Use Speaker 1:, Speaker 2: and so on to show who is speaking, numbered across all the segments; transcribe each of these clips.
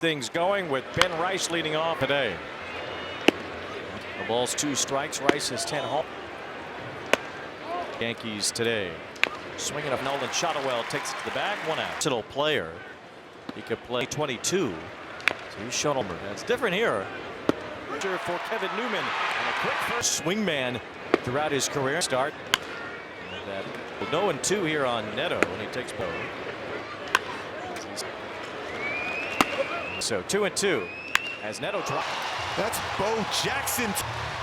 Speaker 1: things going with Ben Rice leading off today. The ball's 2 strikes. Rice has 10 home. Yankees today. Swinging up Nolan Shotwell takes it to the bag. 1 out. Versatile player. He could play 22. So he's shown over. It's different here. For Kevin Newman. And a quick first swingman throughout his career. Start. That 0-2 here on Neto when he takes Bo. So 2-2 as Neto drops.
Speaker 2: That's Bo Jackson.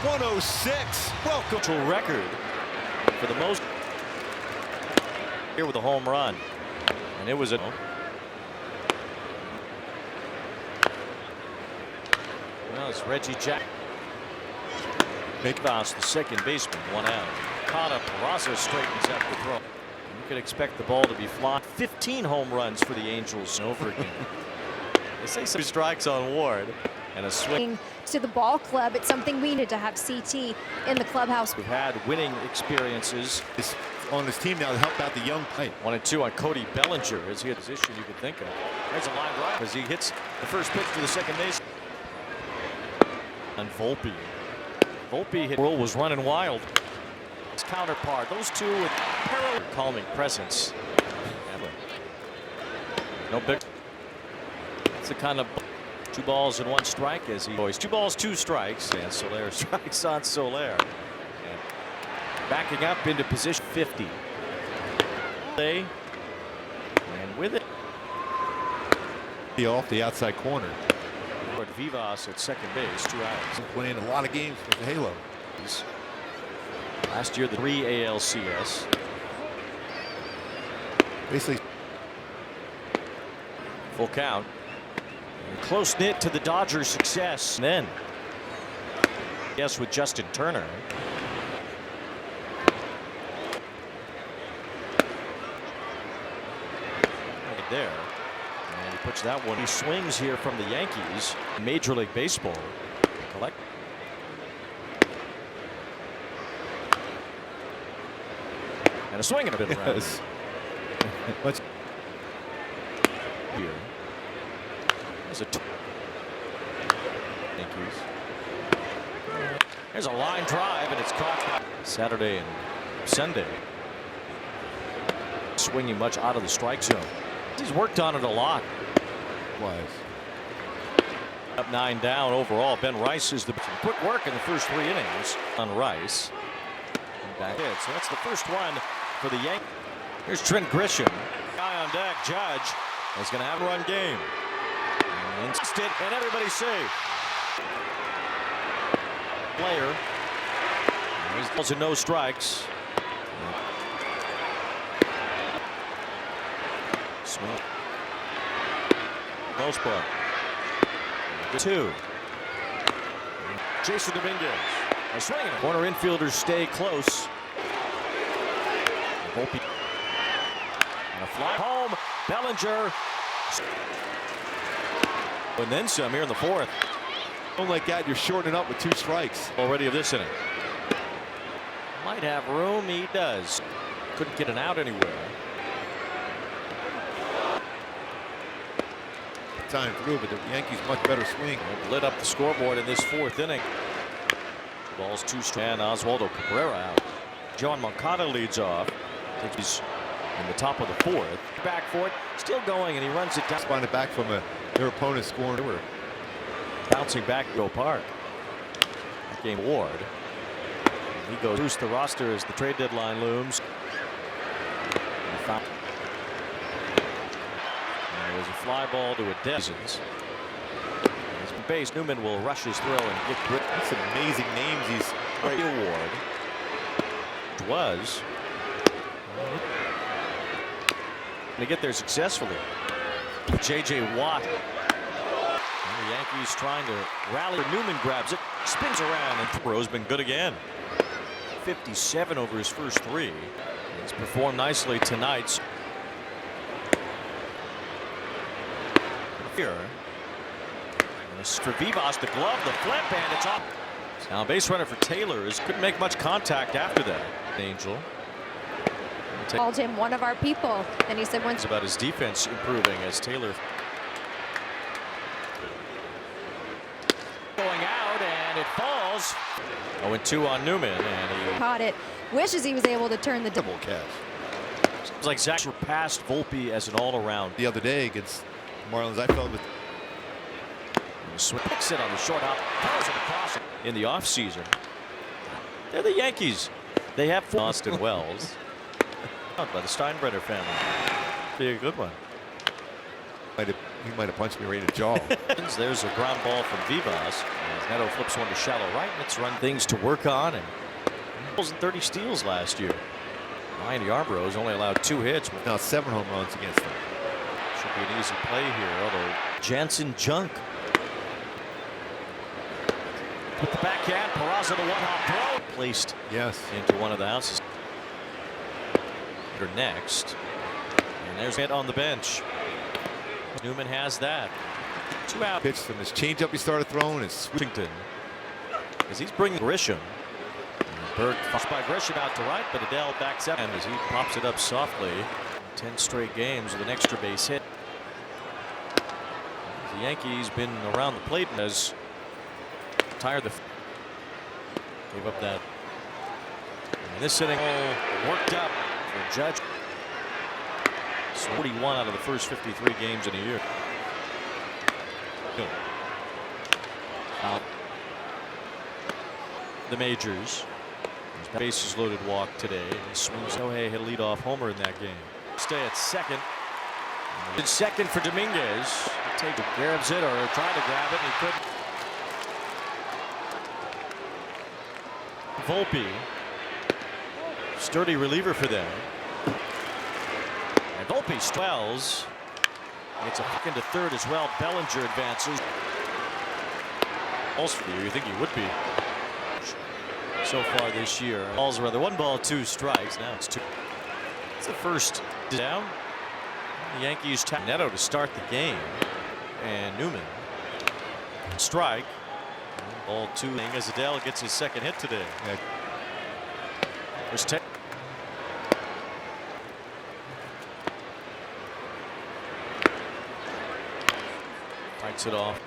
Speaker 2: 106. Welcome
Speaker 1: to record for the most here with a home run, and it was a. Well, it's Reggie Jack. Big Boss, the second baseman, 1 out. Caught Peraza straightens out the throw. You could expect the ball to be flying. 15 home runs for the Angels over again. They say some strikes on Ward and a swing
Speaker 3: to the ball club. It's something we need to have CT in the clubhouse.
Speaker 1: We've had winning experiences
Speaker 2: on his team now to help out the young play.
Speaker 1: 1-2 on Cody Bellinger as he had a position you could think of. There's a line drive as he hits the first pitch to the second base. And Volpe hit. World was running wild. His counterpart, those two with parallel calming presence. No big. It's the kind of 2 balls and 1 strike as he always 2 balls 2 strikes, and Soler strikes on Soler. And backing up into position 50. And with it
Speaker 2: off the outside corner.
Speaker 1: Vivas at second base, 2 outs.
Speaker 2: Playing a lot of games with the Halo.
Speaker 1: Last year the 3 ALCS.
Speaker 2: Basically
Speaker 1: full count. Close knit to the Dodgers' success. And then, yes, with Justin Turner. Right there. And he puts that one. He swings here from the Yankees. Major League Baseball. Collect. And a swing and a bit around.
Speaker 2: Yes. Let's
Speaker 1: here. There's a Yankees. There's a line drive and it's caught Saturday and Sunday. Swinging much out of the strike zone. He's worked on it a lot. Up 9 down overall. Ben Rice is the quick work in the first 3 innings on Rice. Back hit. So that's the first one for the Yankees. Here's Trent Grisham. Guy on deck. Judge is going to have a run game. Instant and everybody's safe. Player. There's no strikes. Swing. Most part. 2. Jason Dominguez. A swing. Corner infielders stay close. Volpe. And a fly home. Bellinger. And then some here in the 4th.
Speaker 2: Don't like that. You're shortening up with 2 strikes
Speaker 1: already of this inning. Might have room. He does. Couldn't get an out anywhere.
Speaker 2: Time through, but the Yankees much better swing.
Speaker 1: Lit up the scoreboard in this 4th inning. Ball's 2 straight. And Oswaldo Cabrera out. John Moncada leads off. I think he's in the top of the 4th. Back for it. Still going, and he runs it down.
Speaker 2: Responded back from their opponent scoring.
Speaker 1: They were bouncing back to Go Park. That game Ward. He goes boost the roster as the trade deadline looms. And there's a fly ball to a Dezens. Base Newman will rush his throw and get grip.
Speaker 2: That's some amazing names he's
Speaker 1: right. Award was to get there successfully. J.J. Watt. And the Yankees trying to rally. Newman grabs it, spins around, and throws been good again. 57 over his first 3. He's performed nicely tonight. Here. For Vivas, the glove, the flip, and it's up. Now base runner for Taylor couldn't make much contact after that. Angel.
Speaker 3: Called him one of our people, and he said once
Speaker 1: about his defense improving as Taylor Going out, and it falls. 0-2 on Newman, and he
Speaker 3: Caught it. Wishes he was able to turn the
Speaker 2: double catch.
Speaker 1: It's like Zach surpassed Volpe as an all-around.
Speaker 2: The other day against Marlins, I felt with
Speaker 1: Picks it on the short hop, throws it across in the offseason. They're the Yankees. They have Austin Wells by the Steinbrenner family. Be a good one.
Speaker 2: he might have punched me right in the jaw.
Speaker 1: There's a ground ball from Vivas. As Neto flips one to shallow right. Let's run things to work on. And 30 steals last year. Ryan Yarbrough's only allowed 2 hits.
Speaker 2: Now 7 home runs against them.
Speaker 1: Should be an easy play here, although Jansen Junk. With the backhand, Peraza the one-hop throw. Placed into one of the houses. Next. And there's it on the bench. Newman has that. 2 out.
Speaker 2: Pitch from his changeup he started throwing is
Speaker 1: Washington. As he's bringing Grisham. Berg fought by Grisham out to right, but Adele backs up and as he pops it up softly. 10 straight games with an extra base hit. The Yankees been around the plate and has tired the gave up that. And this inning all worked up for Judge. 41 out of the first 53 games in a year. The majors. Bases loaded walk today. And he swings. Shohei hit a leadoff homer in that game. Stay at second. It's second for Dominguez. He grabs it or tried to grab it and he couldn't. Volpe. Sturdy reliever for them. And Volpe swells. It's a hook into third as well. Bellinger advances. Also for you, you think he would be so far this year. Balls rather 1 ball 2 strikes. Now it's 2. It's the first down. The Yankees tap Neto to start the game. And Newman strike. Ball 2 as Adele gets his second hit today. There's 10. Fights it off.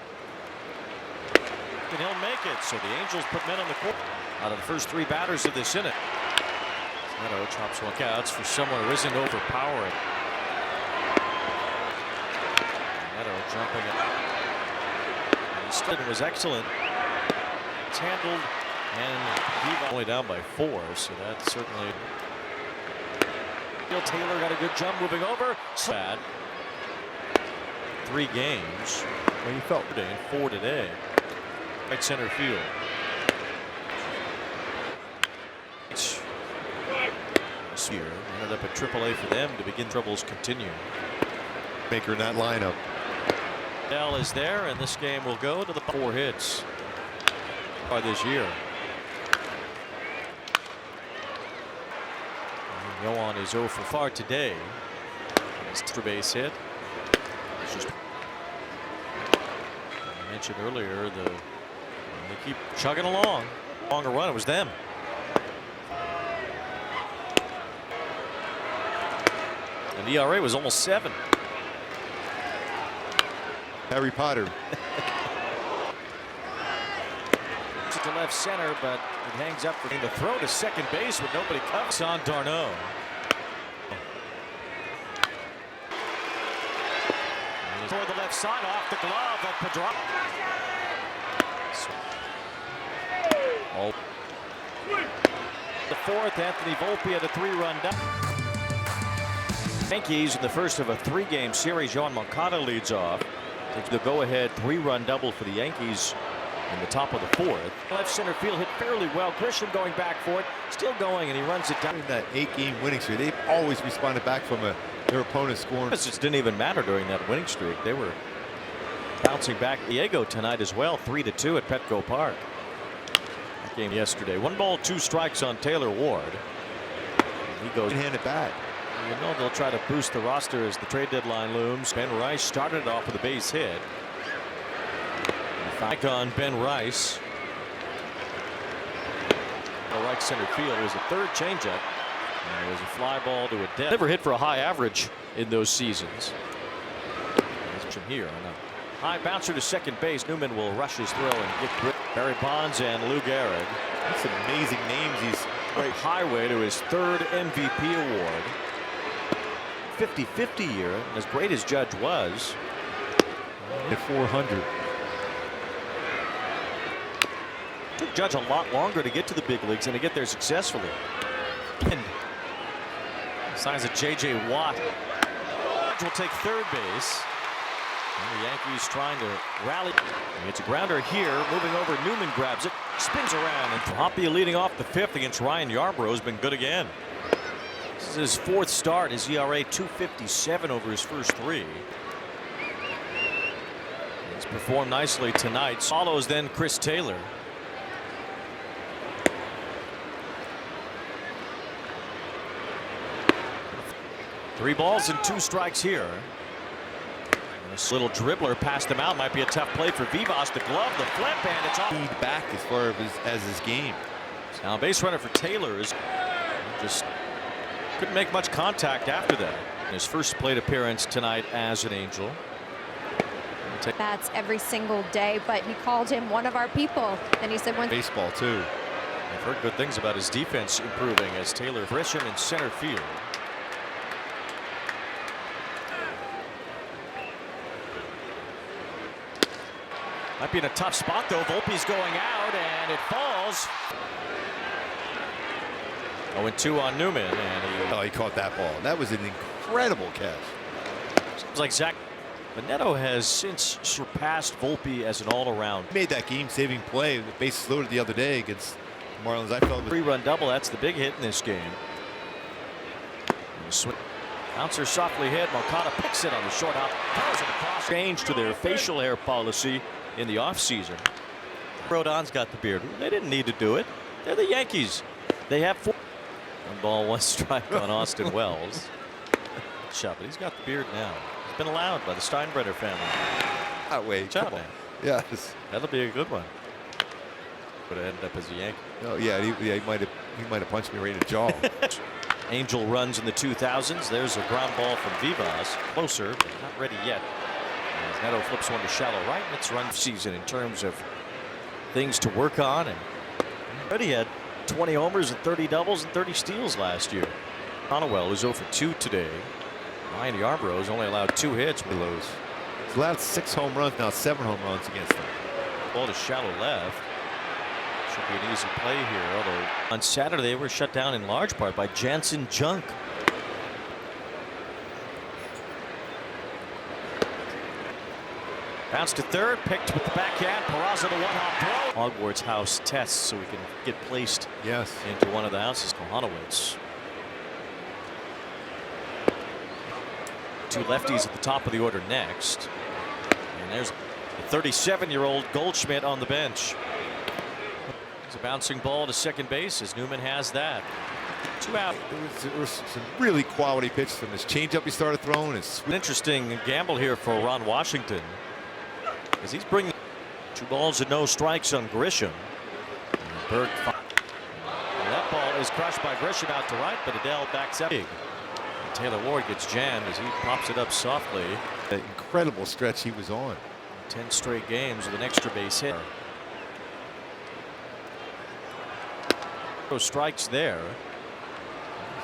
Speaker 1: And he'll make it. So the Angels put men on the court out of the first 3 batters of this inning. Neto chops one counts for someone who isn't overpowering. Neto jumping it. And he was excellent. It's handled and he only down by 4, so that's certainly. Taylor got a good jump moving over. Bad. 3 games.
Speaker 2: Well, he felt
Speaker 1: today and 4 today. Right center field. Here ended up at AAA for them to begin troubles continue.
Speaker 2: Maker in that lineup.
Speaker 1: Dell is there, and this game will go to the 4 hits by this year. Yohan is 0 for far today. Extra base hit. It's just I mentioned earlier they keep chugging along. Longer run, it was them. And the ERA was almost 7.
Speaker 2: Harry Potter.
Speaker 1: To left center, but it hangs up for the throw to second base with nobody covers on Darno. Toward the left side off the glove of Pedro. The 4th, Anthony Volpe had a 3-run double. Yankees in the first of a 3-game series. Yohan Moncada leads off. Takes the go-ahead 3-run double for the Yankees in the top of the 4th. Left center field hit fairly well. Grisham going back for it. Still going, and he runs it down.
Speaker 2: In that 8-game winning streak, they've always responded back from their opponent scoring.
Speaker 1: It just didn't even matter during that winning streak. They were bouncing back. Diego tonight as well. 3-2 at Petco Park. That game yesterday. 1 ball 2 strikes on Taylor Ward. He goes
Speaker 2: Hand-handed bat.
Speaker 1: You know they'll try to boost the roster as the trade deadline looms. Ben Rice started it off with a base hit. Back on Ben Rice. The right center field. It was a 3rd changeup. And it was a fly ball to a dead. Never hit for a high average in those seasons. From here on up. High bouncer to second base. Newman will rush his throw and get grip. Barry Bonds and Lou Gehrig.
Speaker 2: That's some amazing names. He's
Speaker 1: Right highway to his third MVP award. 50-50 year. As great as Judge was.
Speaker 2: at 400.
Speaker 1: Took Judge a lot longer to get to the big leagues and to get there successfully. And signs of J.J. Watt. Judge will take third base. And the Yankees trying to rally. It's a grounder here. Moving over. Newman grabs it. Spins around. And Hoppy leading off the fifth against Ryan Yarbrough has been good again. This is his fourth start. His ERA 2.57 over his first three. He's performed nicely tonight. Follows then Chris Taylor. Three balls and two strikes here. This little dribbler passed him out. Might be a tough play for Vivas. The glove, the flip, and it's off.
Speaker 2: Lead back as far as his game.
Speaker 1: Now base runner for Taylor is just couldn't make much contact after that. His first plate appearance tonight as an Angel.
Speaker 3: Bats every single day, but he called him one of our people, and he said when
Speaker 2: Baseball too.
Speaker 1: I've heard good things about his defense improving as Taylor Grisham in center field. Might be in a tough spot though. Volpe's going out and it falls. 0-2 on Newman, and
Speaker 2: Oh, he caught that ball. That was an incredible catch.
Speaker 1: seems like Zach Veneto has since surpassed Volpe as an all-around.
Speaker 2: He made that game-saving play. The bases loaded the other day against the Marlins. I felt it was
Speaker 1: Three-run double. That's the big hit in this game. Bouncer softly hit. Moncada picks it on the short hop. Throws it across. Change to their facial hair policy in the offseason. Rodon's got the beard. They didn't need to do it. They're the Yankees. They have four. 1 ball, 1 strike on Austin Wells. Shot, but he's got the beard now. He's been allowed by the Steinbrenner family.
Speaker 2: that way.
Speaker 1: Good job,
Speaker 2: Come on.
Speaker 1: man.
Speaker 2: Yes.
Speaker 1: That'll be a good one. Would have ended up as a Yankee.
Speaker 2: Oh yeah. He might have punched me right in the jaw.
Speaker 1: Angel runs in the 2000s. There's a ground ball from Vivas. Closer, but not ready yet. As Neto flips one to shallow right. It's run season in terms of things to work on. And already had 20 homers and 30 doubles and 30 steals last year. Conwell was 0 for 2 today. Ryan Yarbrough has only allowed 2 hits.
Speaker 2: He's allowed 6 home runs now, 7 home runs against them.
Speaker 1: Ball to shallow left. Should be an easy play here, although on Saturday they were shut down in large part by Jansen Junk. Bounce to third, picked with the backhand. Peraza the one-hop throw. Hogwarts house tests so we can get placed
Speaker 2: Yes.
Speaker 1: into one of the houses. Kohanowitz. 2 lefties at the top of the order next. And there's the 37-year-old Goldschmidt on the bench. It's a bouncing ball to second base as Newman has that. 2 out.
Speaker 2: There was some really quality pitches from his changeup he started throwing.
Speaker 1: An interesting gamble here for Ron Washington, as he's bringing 2 balls and no strikes on Grisham. And Berg. And that ball is crushed by Grisham out to right, but Adele backs up. And Taylor Ward gets jammed as he pops it up softly.
Speaker 2: That incredible stretch he was on.
Speaker 1: 10 straight games with an extra base hit. Those strikes there.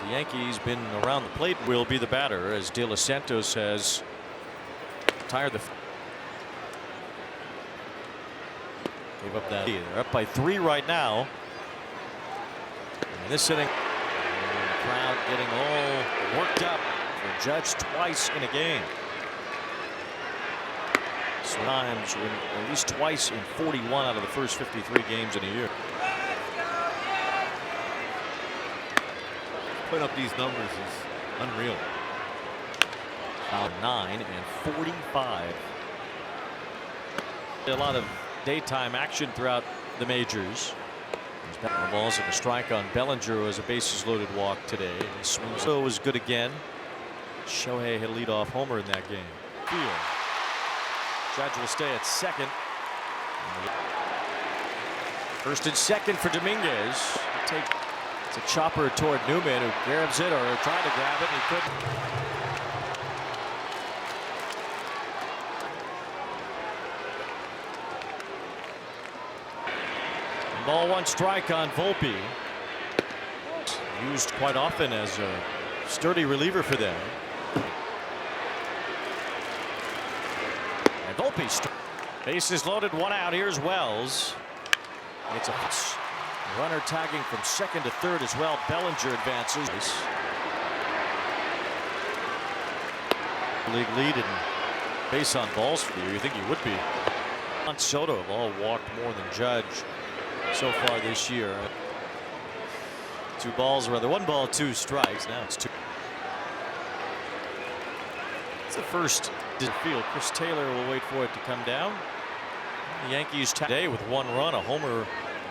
Speaker 1: The Yankees been around the plate. Will be the batter as De Los Santos has tired the. Gave up that. They're up by 3 right now. And this inning, and the crowd getting all worked up for Judge twice in a game. Sometimes at least twice in 41 out of the first 53 games in a year.
Speaker 2: Putting up these numbers is unreal.
Speaker 1: 9 and 45. A lot of daytime action throughout the majors. The balls and a strike on Bellinger, who has a bases loaded walk today. And he swings. So was good again. Shohei had a leadoff homer in that game. Field. Judge will stay at second. First and second for Dominguez. It's a chopper toward Newman, who grabs it or tried to grab it and he couldn't. Ball one strike on Volpe. Used quite often as a sturdy reliever for them. And Volpe, bases loaded, one out. Here's Wells. It's a runner tagging from second to third as well. Bellinger advances. League lead in base on balls for you. You think he would be. Soto have all walked more than Judge so far this year. 2 balls, or rather 1 ball, 2 strikes. Now it's 2. It's the first field. Chris Taylor will wait for it to come down. The Yankees today with 1 run, a homer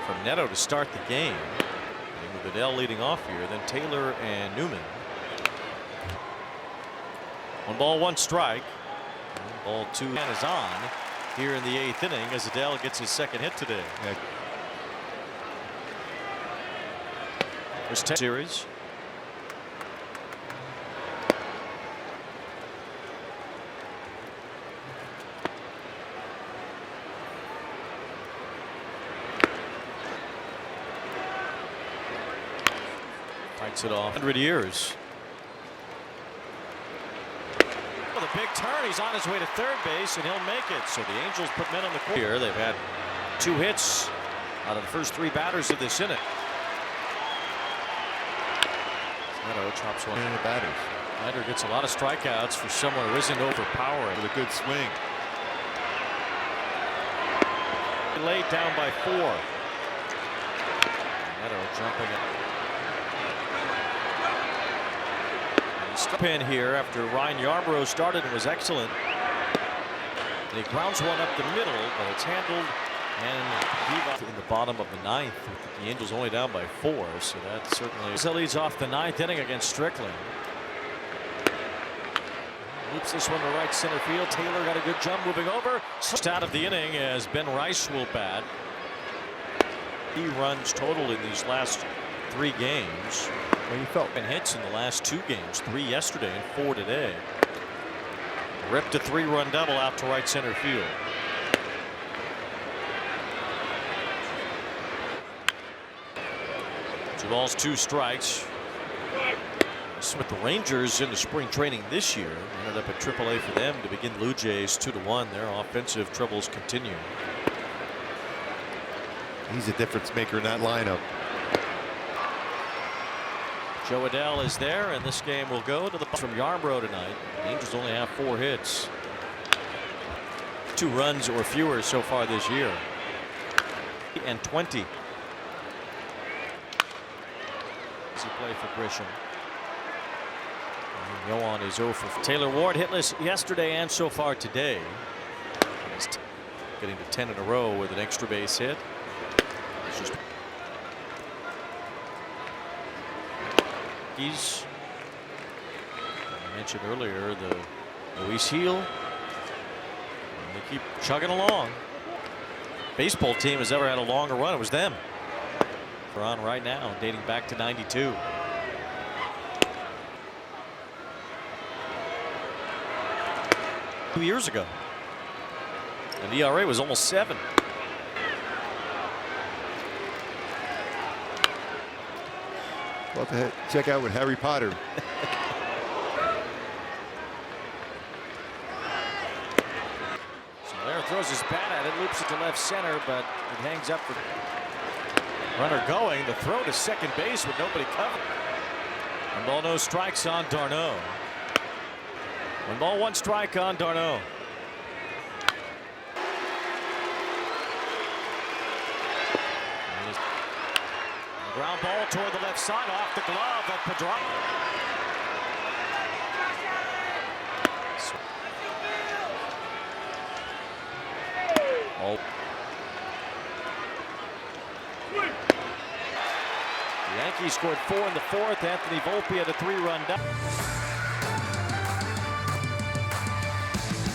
Speaker 1: from Neto to start the game. And with Adele leading off here, then Taylor and Newman. 1 ball, 1 strike. 1 ball, 2 and is on here in the 8th inning as Adele gets his 2nd hit today.
Speaker 2: Yeah.
Speaker 1: First series. Fights it off. 100 years. Well, the big turn. He's on his way to third base, and he'll make it. So the Angels put men on the court here. They've had 2 hits out of the first 3 batters of this inning. Neto chops one.
Speaker 2: And the batters.
Speaker 1: Neto gets a lot of strikeouts for someone who isn't overpowering.
Speaker 2: With a good swing.
Speaker 1: Laid down by 4. Neto jumping it. Pin here after Ryan Yarbrough started and was excellent. And he grounds one up the middle, but it's handled and heave in the bottom of the 9th. With the Angels only down by 4, so that certainly leads off the 9th inning against Strickland. Loops this one to right center field. Taylor got a good jump moving over. Just out of the inning as Ben Rice will bat. He runs total in these last 3 games.
Speaker 2: Well, you felt.
Speaker 1: And hits in the last 2 games, 3 yesterday and 4 today. Ripped a 3-run double out to right center field. Two balls, 2 strikes. With the Rangers into spring training this year, ended up at AAA for them to begin Blue Jays 2-1. Their offensive troubles continue.
Speaker 2: He's a difference maker in that lineup.
Speaker 1: Joe Adele is there, and this game will go to the from Yarbrough tonight. The Angels only have 4 hits. 2 runs or fewer so far this year. And 20. Easy play for Grisham. Yohan is 0 for Taylor Ward hitless yesterday and so far today. He's getting to 10 in a row with an extra base hit. It's just Yankees. I mentioned earlier the Luis Heel. They keep chugging along. Baseball team has ever had a longer run. It was them. We're on right now, dating back to '92. Two years ago. And the ERA was almost 7.
Speaker 2: Well, to check out with Harry Potter.
Speaker 1: Soler throws his bat at it, loops it to left center, but it hangs up for runner going. The throw to second base with nobody covered. 1 ball, no strikes on d'Arnaud. 1 ball, 1 strike on d'Arnaud. Ground ball toward the left side, off the glove of Pedroia. Oh. The Yankees scored 4 in the 4th. Anthony Volpe had a 3-run double.